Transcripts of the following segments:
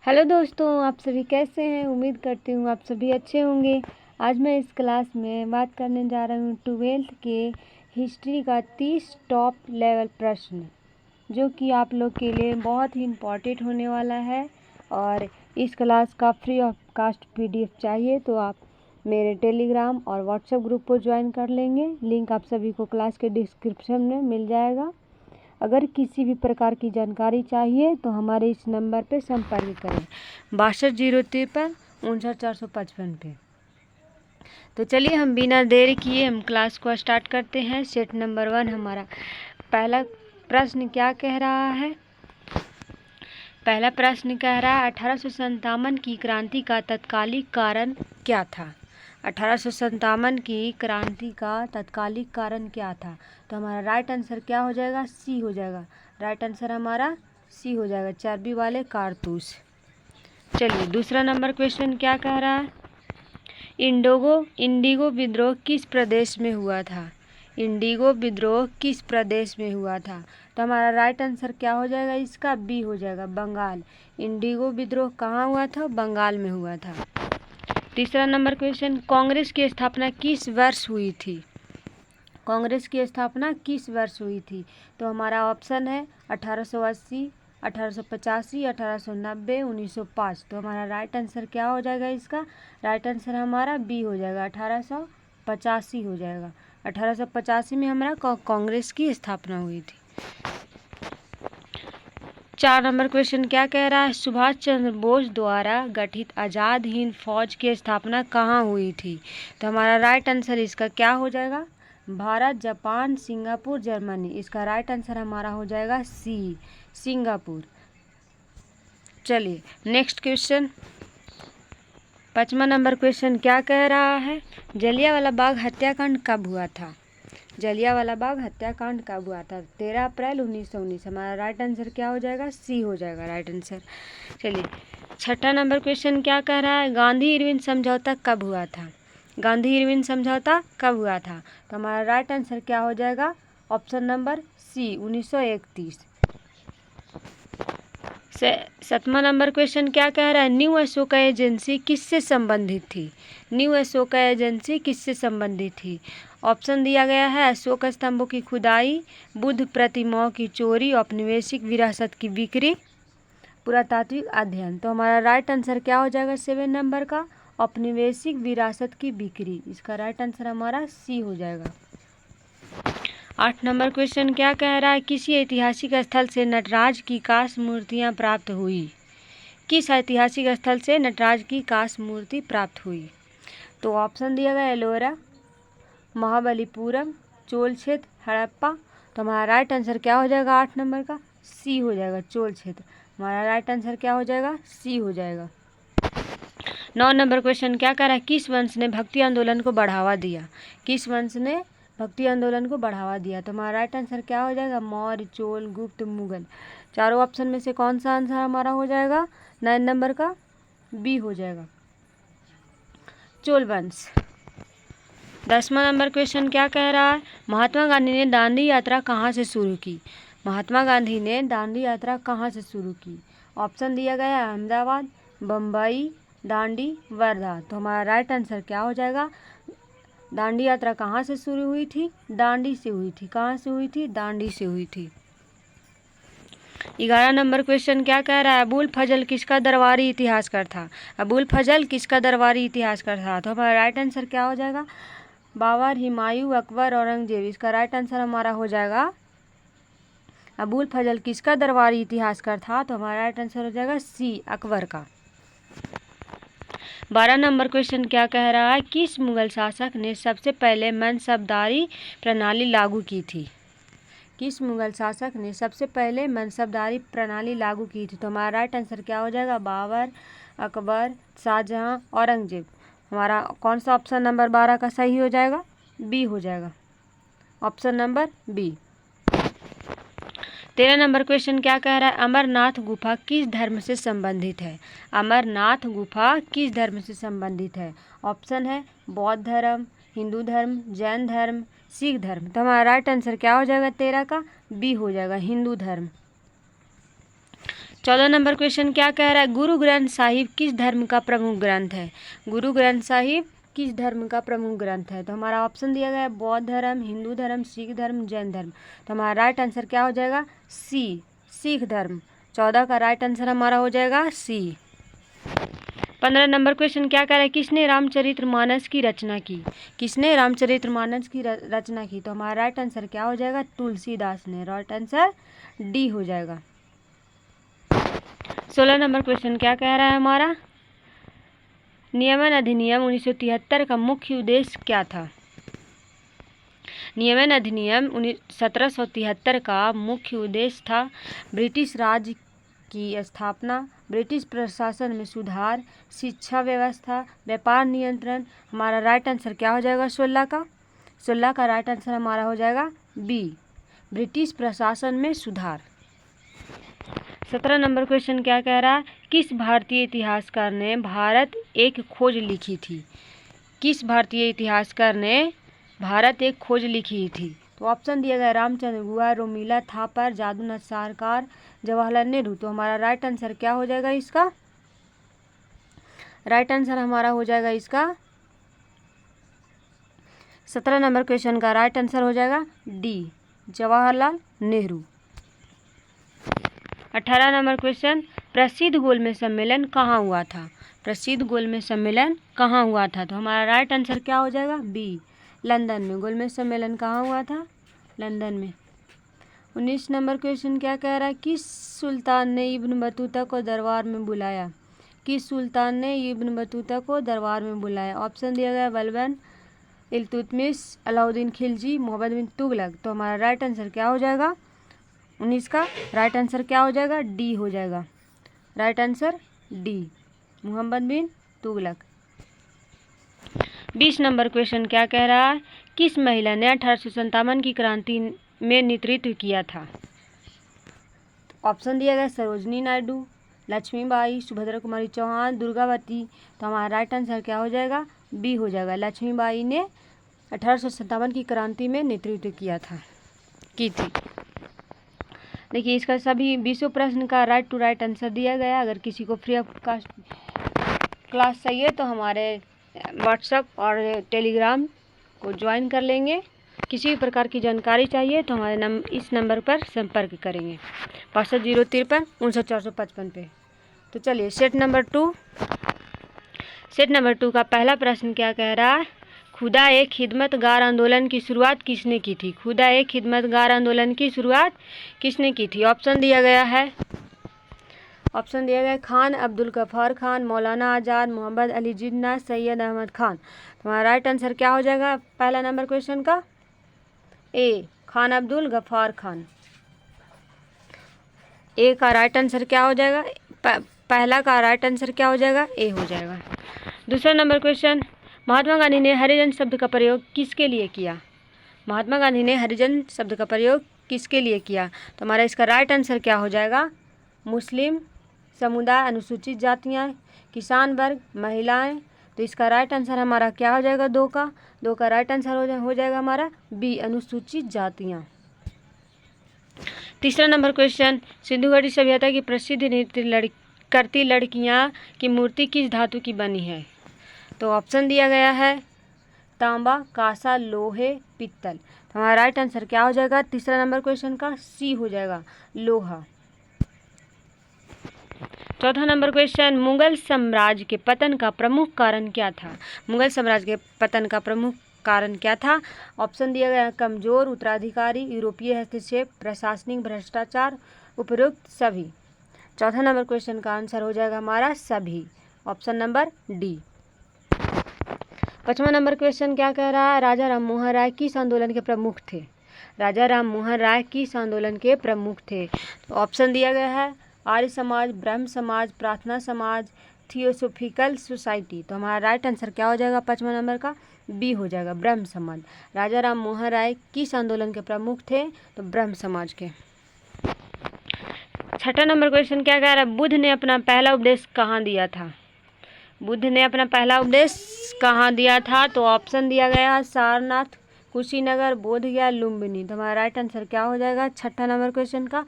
Hello दोस्तों, आप सभी कैसे हैं। उम्मीद करती हूँ आप सभी अच्छे होंगे। आज मैं इस क्लास में बात करने जा रहा हूँ 12th के हिस्ट्री का 30 टॉप लेवल प्रश्न, जो कि आप लोग के लिए बहुत ही इम्पॉर्टेंट होने वाला है। और इस क्लास का फ्री ऑफ कास्ट PDF चाहिए तो आप मेरे टेलीग्राम और व्हाट्सएप ग्रुप को ज्वाइन कर लेंगे। लिंक आप सभी को क्लास के डिस्क्रिप्शन में मिल जाएगा। अगर किसी भी प्रकार की जानकारी चाहिए तो हमारे इस नंबर पर संपर्क करें 620353 पे। तो चलिए हम बिना देर किए हम क्लास को स्टार्ट करते हैं। सेट नंबर 1 हमारा पहला प्रश्न क्या कह रहा है। पहला प्रश्न कह रहा है 1857 की क्रांति का तत्कालिक कारण क्या था। 1857 की क्रांति का तत्कालिक कारण क्या था। तो हमारा राइट आंसर क्या हो जाएगा, सी हो जाएगा। राइट आंसर हमारा सी हो जाएगा, चर्बी वाले कारतूस। चलिए दूसरा नंबर क्वेश्चन क्या कह रहा है। इंडिगो विद्रोह किस प्रदेश में हुआ था। इंडिगो विद्रोह किस प्रदेश में हुआ था। तो हमारा राइट आंसर क्या हो जाएगा, इसका बी हो जाएगा, बंगाल। इंडिगो विद्रोह कहाँ हुआ था, बंगाल में हुआ था। तीसरा नंबर क्वेश्चन, कांग्रेस की स्थापना किस वर्ष हुई थी। कांग्रेस की स्थापना किस वर्ष हुई थी। तो हमारा ऑप्शन है 1880, 1885, 1890, 1905। तो हमारा राइट आंसर क्या हो जाएगा, इसका राइट आंसर हमारा बी हो जाएगा, 1885 हो जाएगा। 1885 में हमारा कांग्रेस की स्थापना हुई थी। 4 नंबर क्वेश्चन क्या कह रहा है, सुभाष चंद्र बोस द्वारा गठित आज़ाद हिंद फौज की स्थापना कहाँ हुई थी। तो हमारा राइट आंसर इसका क्या हो जाएगा, भारत, जापान, सिंगापुर, जर्मनी। इसका राइट आंसर हमारा हो जाएगा सी, सिंगापुर। चलिए नेक्स्ट क्वेश्चन, 5वां नंबर क्वेश्चन क्या कह रहा है, जलियांवाला बाग हत्याकांड कब हुआ था। जलियांवाला बाग हत्याकांड कब हुआ था, 13 अप्रैल 1919। हमारा राइट आंसर क्या हो जाएगा, सी हो जाएगा राइट आंसर। चलिए 6वां नंबर क्वेश्चन क्या कह रहा है, गांधी इरविन समझौता कब हुआ था। गांधी इरविन समझौता कब हुआ था। तो हमारा राइट आंसर क्या हो जाएगा, ऑप्शन नंबर सी, 1931। 7वां नंबर क्वेश्चन क्या कह रहा है, न्यू अशोका एजेंसी किससे संबंधित थी। न्यू अशोका एजेंसी किससे संबंधित थी। ऑप्शन दिया गया है, अशोक स्तंभों की खुदाई, बुद्ध प्रतिमाओं की चोरी, औपनिवेशिक विरासत की बिक्री, पुरातात्विक अध्ययन। तो हमारा राइट आंसर क्या हो जाएगा 7 नंबर का, औपनिवेशिक विरासत की बिक्री। इसका राइट आंसर हमारा सी हो जाएगा। 8 नंबर क्वेश्चन क्या कह रहा है, किसी ऐतिहासिक स्थल से नटराज की कांस्य मूर्तियाँ प्राप्त हुई। किस ऐतिहासिक स्थल से नटराज की कांस्य मूर्ति प्राप्त हुई। तो ऑप्शन दिया गया एलोरा, महाबलीपुरम, चोल क्षेत्र, हड़प्पा। तो हमारा राइट आंसर क्या हो जाएगा 8 नंबर का, सी हो जाएगा, चोल क्षेत्र। हमारा राइट आंसर क्या हो जाएगा, सी हो जाएगा। 9 नंबर क्वेश्चन क्या कह रहा है, किस वंश ने भक्ति आंदोलन को बढ़ावा दिया। किस वंश ने भक्ति आंदोलन को बढ़ावा दिया। तो हमारा राइट आंसर क्या हो जाएगा, मौर्य, चोल, गुप्त, मुगल। चारों ऑप्शन में से कौन सा आंसर हमारा हो जाएगा, 9 नंबर का बी हो जाएगा, चोल वंश। 10वां नंबर क्वेश्चन क्या कह रहा है, महात्मा गांधी ने दांडी यात्रा कहाँ से शुरू की। महात्मा गांधी ने दांडी यात्रा कहाँ से शुरू की। ऑप्शन दिया गया है अहमदाबाद, बम्बई, दांडी, वर्धा। तो हमारा राइट आंसर क्या हो जाएगा, दांडी यात्रा कहाँ से शुरू हुई थी, दांडी से हुई थी। कहाँ से हुई थी, दांडी से हुई थी। 11 नंबर क्वेश्चन क्या कह रहा है, अबुल फजल किसका दरबारी इतिहासकार था। अबुल फजल किसका दरबारी इतिहासकार था। तो हमारा राइट आंसर क्या हो जाएगा, बाबर, हुमायूं, अकबर, औरंगजेब। इसका राइट आंसर हमारा हो जाएगा, अबुल फजल किसका दरबारी इतिहासकार था। तो हमारा राइट आंसर हो जाएगा सी, अकबर का। 12 नंबर क्वेश्चन क्या कह रहा है, किस मुगल शासक ने सबसे पहले मनसबदारी प्रणाली लागू की थी। किस मुगल शासक ने सबसे पहले मनसबदारी प्रणाली लागू की थी। तो हमारा राइट आंसर क्या हो जाएगा, बाबर, अकबर, शाहजहां, औरंगजेब। हमारा कौन सा ऑप्शन नंबर 12 का सही हो जाएगा, बी हो जाएगा, option number B. 13 number question क्या कह रहा है, अमरनाथ गुफा किस धर्म से संबंधित है। अमरनाथ गुफा किस धर्म से संबंधित है। ऑप्शन है बौद्ध धर्म, हिंदू धर्म, जैन धर्म, सिख धर्म। तो हमारा राइट आंसर क्या हो जाएगा 13 का, बी हो जाएगा, हिंदू धर्म। 14 नंबर क्वेश्चन क्या कह रहा है, गुरु ग्रंथ साहिब किस धर्म का प्रमुख ग्रंथ है। गुरु ग्रंथ साहिब किस धर्म का प्रमुख ग्रंथ है। तो हमारा ऑप्शन दिया गया है बौद्ध धर्म, हिंदू धर्म, सिख धर्म, जैन धर्म। तो हमारा राइट आंसर क्या हो जाएगा, सी, सिख धर्म। 14 का राइट आंसर हमारा हो जाएगा सी। 15 नंबर क्वेश्चन क्या कह रहा है, किसने रामचरितमानस की रचना की। किसने रामचरितमानस की रचना की। तो हमारा राइट आंसर क्या हो जाएगा, तुलसीदास ने। राइट आंसर डी हो जाएगा। 16 नंबर क्वेश्चन क्या कह रहा है हमारा, नियमन अधिनियम 1973 का मुख्य उद्देश्य क्या था। नियमन अधिनियम 1773 का मुख्य उद्देश्य था ब्रिटिश राज की स्थापना, ब्रिटिश प्रशासन में सुधार, शिक्षा व्यवस्था, व्यापार नियंत्रण। हमारा राइट आंसर क्या हो जाएगा 16 का। 16 का राइट आंसर हमारा हो जाएगा बी, ब्रिटिश प्रशासन में सुधार। 17 नंबर क्वेश्चन क्या कह रहा है, किस भारतीय इतिहासकार ने भारत एक खोज लिखी थी। किस भारतीय इतिहासकार ने भारत एक खोज लिखी थी। तो ऑप्शन दिया गया रामचंद्र गुहा, रोमिला थापर, जादूनाथ सरकार, जवाहरलाल नेहरू। तो हमारा राइट आंसर क्या हो जाएगा इसका, राइट आंसर हमारा हो जाएगा इसका 17 नंबर क्वेश्चन का राइट आंसर हो जाएगा D, Jawaharlal Nehru. 18 number question, प्रसिद्ध गोलमेज सम्मेलन कहाँ हुआ था। प्रसिद्ध गोलमेज सम्मेलन कहाँ हुआ था। तो हमारा राइट आंसर क्या हो जाएगा बी, लंदन में। गोलमेज सम्मेलन कहाँ हुआ था, लंदन में। 19 नंबर क्वेश्चन क्या कह रहा है, किस सुल्तान ने इब्न बतूता को दरबार में बुलाया। किस सुल्तान ने इब्न बतूता को दरबार में बुलाया। ऑप्शन दिया गया बलबन, इल्तुतमिश, अलाउद्दीन खिलजी, मोहम्मद बिन तुगलक। तो हमारा राइट आंसर क्या हो जाएगा 19 का राइट आंसर क्या हो जाएगा, डी हो जाएगा। राइट आंसर डी, मोहम्मद बिन तुगलक। 20 नंबर क्वेश्चन क्या कह रहा है, किस महिला ने 1857 की क्रांति में नेतृत्व किया था। ऑप्शन दिया गया सरोजनी नायडू, लक्ष्मीबाई, सुभद्रा कुमारी चौहान, दुर्गावती। तो हमारा राइट आंसर क्या हो जाएगा, बी हो जाएगा। लक्ष्मीबाई ने 1857 की क्रांति में नेतृत्व किया था, की थी। देखिए इसका सभी 20 प्रश्न का राइट टू राइट आंसर दिया गया। अगर किसी को फ्री ऑफ कास्ट क्लास चाहिए तो हमारे व्हाट्सएप और टेलीग्राम को ज्वाइन कर लेंगे। किसी भी प्रकार की जानकारी चाहिए तो हमारे इस नंबर पर संपर्क करेंगे 6503 59455 पे। तो चलिए सेट नंबर 2 का पहला प्रश्न क्या कह रहा है, खुदा एक खिदमतगार आंदोलन की शुरुआत किसने की थी। खुदा एक खिदमतगार आंदोलन की शुरुआत किसने की थी। ऑप्शन दिया गया है खान अब्दुल गफ्फार खान, मौलाना आज़ाद, मोहम्मद अली जिन्ना, सैयद अहमद खान। तुम्हारा राइट आंसर क्या हो जाएगा पहला नंबर क्वेश्चन का, ए, खान अब्दुल गफ्फार खान। ए का राइट आंसर क्या हो जाएगा, पहला का राइट आंसर क्या हो जाएगा, ए हो जाएगा। दूसरा नंबर क्वेश्चन, महात्मा गांधी ने हरिजन शब्द का प्रयोग किसके लिए किया। महात्मा गांधी ने हरिजन शब्द का प्रयोग किसके लिए किया। तो हमारा इसका राइट आंसर क्या हो जाएगा, मुस्लिम समुदाय, अनुसूचित जातियाँ, किसान वर्ग, महिलाएं। तो इसका राइट आंसर हमारा क्या हो जाएगा, 2 का राइट आंसर हो जाएगा हमारा बी, अनुसूचित जातियाँ। तीसरा नंबर क्वेश्चन, सिंधु घाटी सभ्यता की प्रसिद्ध नृत्य करती लड़कियाँ की मूर्ति किस धातु की बनी है। तो ऑप्शन दिया गया है तांबा, कांसा, लोहे, पित्तल। तो हमारा राइट आंसर क्या हो जाएगा तीसरा नंबर क्वेश्चन का, सी हो जाएगा, लोहा। चौथा नंबर क्वेश्चन, मुगल साम्राज्य के पतन का प्रमुख कारण क्या था। मुगल साम्राज्य के पतन का प्रमुख कारण क्या था। ऑप्शन दिया गया कमजोर उत्तराधिकारी, यूरोपीय हस्तक्षेप, प्रशासनिक भ्रष्टाचार, उपरोक्त सभी। चौथा नंबर क्वेश्चन का आंसर हो जाएगा हमारा सभी, ऑप्शन नंबर डी। 5वां नंबर क्वेश्चन क्या कह रहा है, राजा राम मोहन राय किस आंदोलन के प्रमुख थे। राजा राम मोहन राय किस आंदोलन के प्रमुख थे। तो ऑप्शन दिया गया है आर्य समाज, ब्रह्म समाज, प्रार्थना समाज, थियोसोफिकल सोसाइटी। तो हमारा राइट आंसर क्या हो जाएगा 5वां नंबर का, बी हो जाएगा, ब्रह्म समाज। राजा राम मोहन राय किस आंदोलन के प्रमुख थे, तो ब्रह्म समाज के। 6ठा नंबर क्वेश्चन क्या कह रहा है, बुद्ध ने अपना पहला उपदेश कहाँ दिया था। बुद्ध ने अपना पहला उपदेश कहाँ दिया था। तो ऑप्शन दिया गया है सारनाथ, कुशीनगर, बोधगया, लुम्बिनी। तो हमारा राइट आंसर क्या हो जाएगा 6ठा नंबर क्वेश्चन का,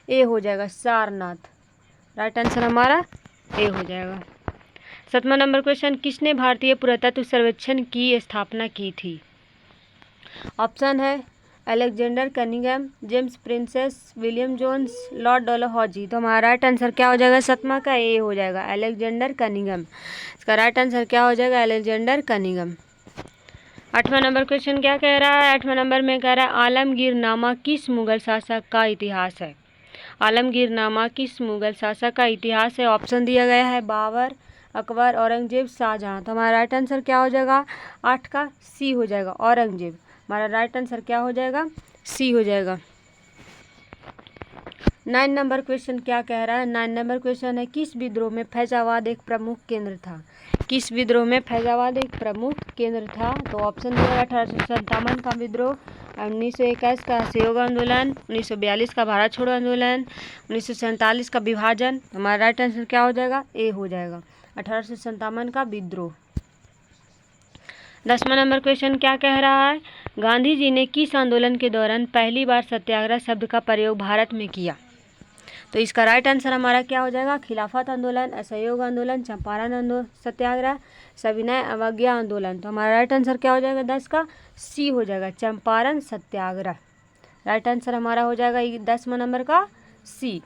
ए हो जाएगा, सारनाथ। राइट आंसर हमारा ए हो जाएगा। 7वां नंबर क्वेश्चन, किसने भारतीय पुरातत्व सर्वेक्षण की स्थापना की थी? ऑप्शन है Alexander Cunningham, James Prinsep, William Jones, Lord Dalhousie. तो हमारा राइट आंसर क्या हो जाएगा? 7वां का ए हो जाएगा, अलेक्जेंडर कनिंघम। इसका राइट आंसर क्या हो जाएगा? Alexander Cunningham. 8वां नंबर क्वेश्चन क्या कह रहा है? 8वां नंबर में कह रहा है आलमगीरनामा किस मुगल शासक का इतिहास है? आलमगीरनामा किस मुगल शासक का इतिहास है? ऑप्शन दिया गया है बाबर, अकबर, औरंगजेब, शाहजहां। तो हमारा राइट आंसर क्या हो जाएगा? 8 का सी हो जाएगा, औरंगजेब। हमारा राइट आंसर क्या हो जाएगा? सी हो जाएगा। 9 नंबर क्वेश्चन क्या कह रहा है? 9 नंबर क्वेश्चन है किस विद्रोह में फैजाबाद एक प्रमुख केंद्र था? किस विद्रोह में फैजाबाद एक प्रमुख केंद्र था? तो ऑप्शन दिया 1857 का विद्रोह, 1921 का असहयोग आंदोलन, 1942 का भारत छोड़ो आंदोलन, 1947 का विभाजन। हमारा राइट आंसर क्या हो जाएगा? ए हो जाएगा, 1857 का विद्रोह। 10वां नंबर क्वेश्चन क्या कह रहा है? गांधी जी ने किस आंदोलन के दौरान पहली बार सत्याग्रह शब्द का प्रयोग भारत में किया? तो इसका राइट आंसर हमारा क्या हो जाएगा? खिलाफत आंदोलन, असहयोग आंदोलन, चंपारण आंदोलन सत्याग्रह, सविनय अवज्ञा आंदोलन। तो हमारा राइट आंसर क्या हो जाएगा? 10 का सी हो जाएगा, चंपारण सत्याग्रह। राइट आंसर हमारा हो जाएगा 10वां नंबर का सी।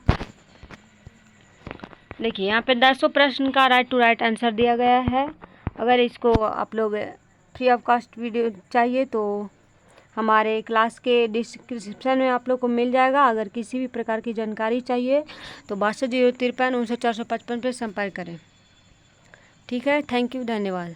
देखिए यहाँ पे 10 प्रश्न का राइट टू राइट आंसर दिया गया है। अगर इसको आप लोग फ्री ऑफ कॉस्ट वीडियो चाहिए तो हमारे क्लास के डिस्क्रिप्शन में आप लोग को मिल जाएगा। अगर किसी भी प्रकार की जानकारी चाहिए तो 62 053 59 455 पर संपर्क करें। ठीक है, थैंक यू, धन्यवाद।